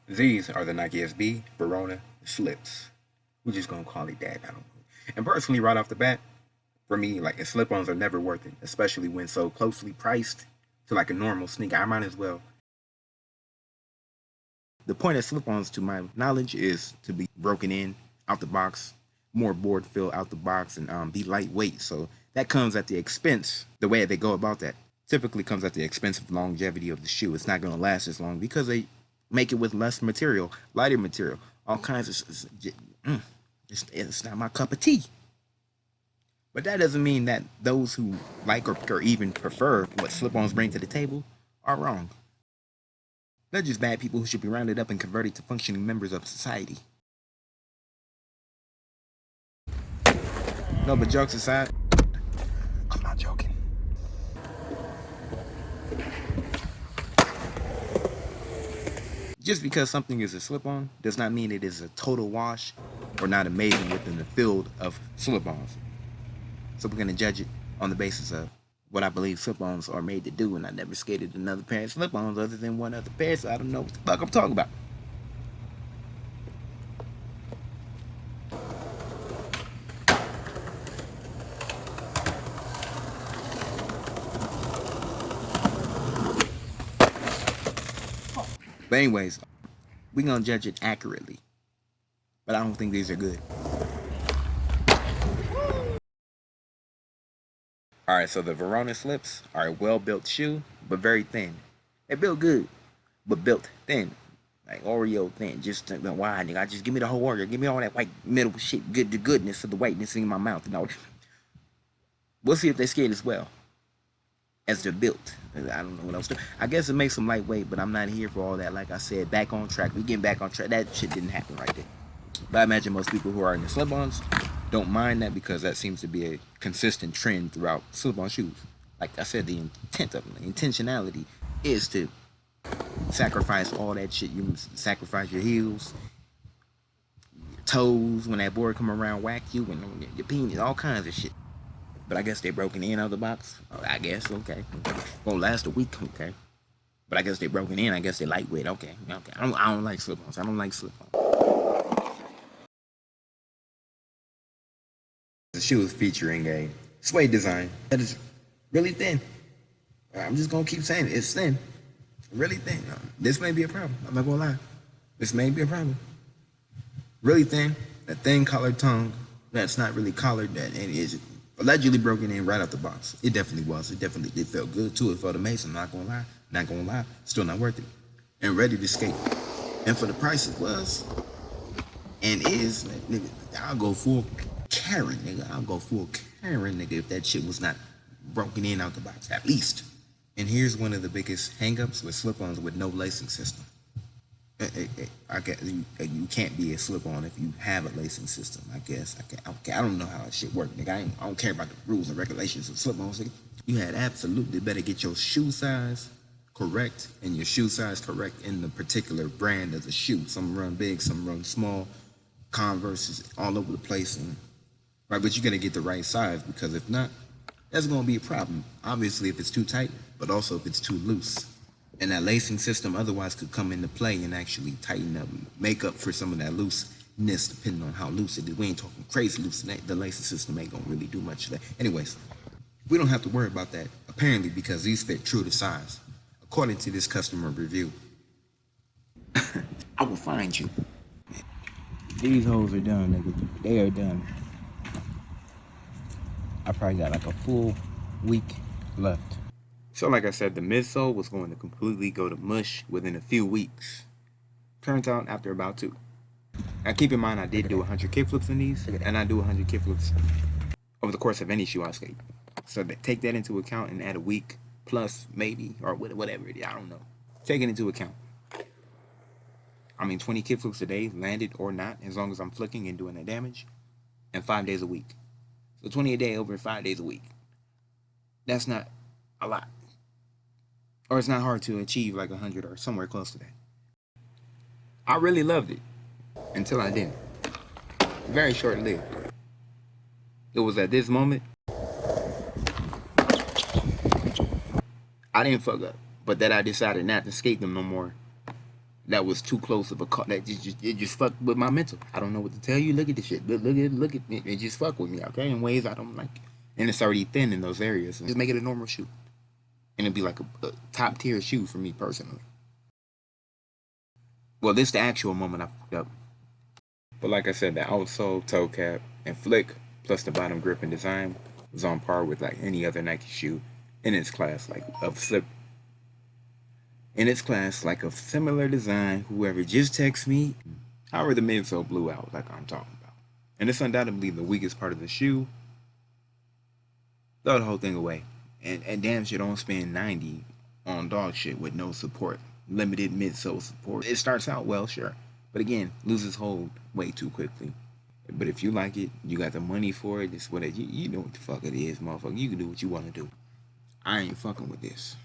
These are the NIKE SB Verona Slips. We're just gonna call it that. I don't know. And personally, right off the bat, for me, like slip-ons are never worth it, especially when so closely priced to like a normal sneaker. I might as well. The point of slip-ons, to my knowledge, is to be broken in out the box, more board feel out the box, and be lightweight. So that comes at the expense. The way they go about that typically comes at the expense of longevity of the shoe. It's not gonna last as long because they make it with less material, lighter material, all kinds of. It's not my cup of tea. But that doesn't mean that those who like or even prefer what slip-ons bring to the table are wrong. They're just bad people who should be rounded up and converted to functioning members of society. No, but jokes aside, I'm not joking. Just because something is a slip-on does not mean it is a total wash or not amazing within the field of slip-ons. So we're going to judge it on the basis of what I believe slip-ons are made to do, and I never skated another pair of slip-ons other than one other pair, so I don't know what the fuck I'm talking about. But anyways, we're going to judge it accurately. But I don't think these are good. Alright, so the Verona Slips are a well-built shoe, but very thin. They built good, but built thin. Like Oreo thin, just why, nigga? Just give me the whole Oreo. Give me all that white middle shit, the goodness of the whiteness in my mouth. We'll see if they skate as well as they're built. I don't know what else to do. I guess it makes them lightweight, but I'm not here for all that. Like I said, back on track. We getting back on track. That shit didn't happen right there. But I imagine most people who are in the slip-ons don't mind that because that seems to be a consistent trend throughout slip-on shoes. Like I said, the intent of them, the intentionality is to sacrifice all that shit. You sacrifice your heels, your toes when that board come around, whack you, and your penis, all kinds of shit. But I guess they broken in out of the box. I guess, okay. Won't last a week, okay. But I guess they broken in. I guess they lightweight, okay. I don't like slip-ons. I don't like slip-ons. The shoe is featuring a suede design that is really thin. I'm just gonna keep saying it. It's thin, really thin. This may be a problem. I'm not gonna lie. This may be a problem. Really thin, a thin collared tongue that's not really collared, that and is allegedly broken in right out the box. It definitely was. It definitely did feel good too. It felt amazing. Not gonna lie. Not gonna lie. Still not worth it. And ready to skate. And for the price it was and is, nigga, I'll go full Karen, nigga. I'll go full Karen, nigga, if that shit was not broken in out the box, at least. And here's one of the biggest hangups with slip-ons with no lacing system. You can't be a slip-on if you have a lacing system, I guess. I don't know how that shit works, nigga. I don't care about the rules and regulations of slip-ons, nigga. You had absolutely better get your shoe size correct and your shoe size correct in the particular brand of the shoe. Some run big, some run small. Converse is all over the place, and right, but you gotta get the right size, because if not, that's gonna be a problem. Obviously, if it's too tight, but also if it's too loose. And that lacing system otherwise could come into play and actually tighten up, make up for some of that looseness, depending on how loose it is. We ain't talking crazy loose. The lacing system ain't gonna really do much of that. Anyways, we don't have to worry about that, apparently, because these fit true to size, according to this customer review. I will find you. These hoes are done, nigga. They are done. I probably got like a full week left. So like I said, the midsole was going to completely go to mush within a few weeks. Turns out after about 2. Now keep in mind, I did do 100 kickflips in these, and I do 100 kickflips over the course of any shoe I skate. So take that into account and add a week plus maybe, or whatever it is, I don't know. Take it into account. I mean, 20 kickflips a day, landed or not, as long as I'm flicking and doing that damage, and 5 days a week. So 20 a day over 5 days a week. That's not a lot. Or it's not hard to achieve like 100 or somewhere close to that. I really loved it until I didn't. Very short-lived. It was at this moment I didn't fuck up, but that I decided not to skate them no more that was too close of a call. That it just fucked with my mental. I don't know what to tell you. Look at this shit. Look at it. It just fucked with me. Okay, in ways I don't like. And it's already thin in those areas. Just make it a normal shoe, and it'd be like a top tier shoe for me personally. Well, this is the actual moment I fucked up. But like I said, the outsole, toe cap, and flick, plus the bottom grip and design was on par with like any other Nike shoe in its class, like of slip. In its class, like of similar design, whoever just texts me, however the midsole blew out, like I'm talking about. And it's undoubtedly the weakest part of the shoe. Throw the whole thing away. And damn sure don't spend 90 on dog shit with no support. Limited midsole support. It starts out well, sure. But again, loses hold way too quickly. But if you like it, you got the money for it, it's what you know what the fuck it is, motherfucker. You can do what you want to do. I ain't fucking with this.